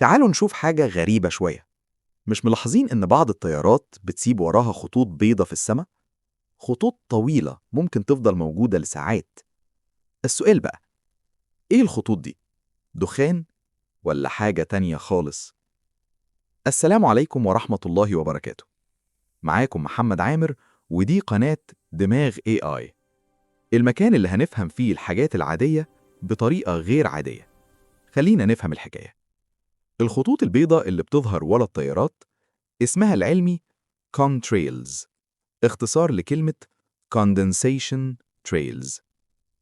تعالوا نشوف حاجة غريبة شوية. مش ملاحظين إن بعض الطيارات بتسيب وراها خطوط بيضة في السماء؟ خطوط طويلة ممكن تفضل موجودة لساعات. السؤال بقى، إيه الخطوط دي؟ دخان ولا حاجة تانية خالص؟ السلام عليكم ورحمة الله وبركاته. معاكم محمد عامر، ودي قناة دماغ AI، المكان اللي هنفهم فيه الحاجات العادية بطريقة غير عادية. خلينا نفهم الحكاية. الخطوط البيضاء اللي بتظهر ورا الطيارات اسمها العلمي contrails، اختصار لكلمة condensation trails،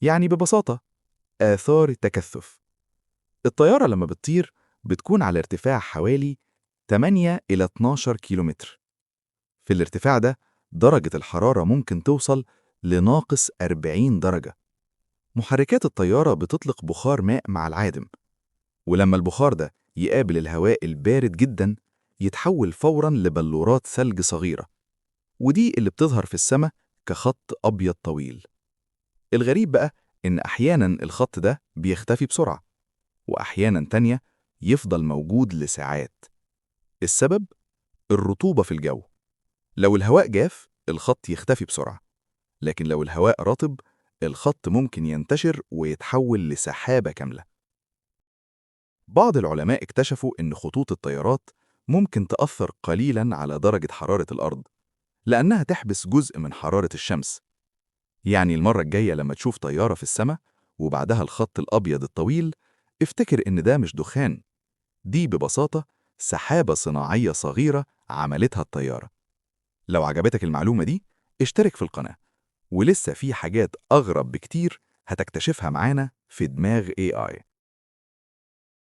يعني ببساطة آثار التكثف. الطيارة لما بتطير بتكون على ارتفاع حوالي 8 إلى 12 كيلومتر. في الارتفاع ده درجة الحرارة ممكن توصل لناقص 40 درجة. محركات الطيارة بتطلق بخار ماء مع العادم، ولما البخار ده يقابل الهواء البارد جدا يتحول فوراً لبلورات ثلج صغيرة، ودي اللي بتظهر في السماء كخط أبيض طويل. الغريب بقى إن أحياناً الخط ده بيختفي بسرعة، وأحياناً تانية يفضل موجود لساعات. السبب؟ الرطوبة في الجو. لو الهواء جاف الخط يختفي بسرعة، لكن لو الهواء رطب الخط ممكن ينتشر ويتحول لسحابة كاملة. بعض العلماء اكتشفوا إن خطوط الطيارات ممكن تأثر قليلاً على درجة حرارة الأرض، لأنها تحبس جزء من حرارة الشمس. يعني المرة الجاية لما تشوف طيارة في السماء وبعدها الخط الأبيض الطويل، افتكر إن ده مش دخان، دي ببساطة سحابة صناعية صغيرة عملتها الطيارة. لو عجبتك المعلومة دي اشترك في القناة، ولسه في حاجات أغرب بكتير هتكتشفها معانا في دماغ AI.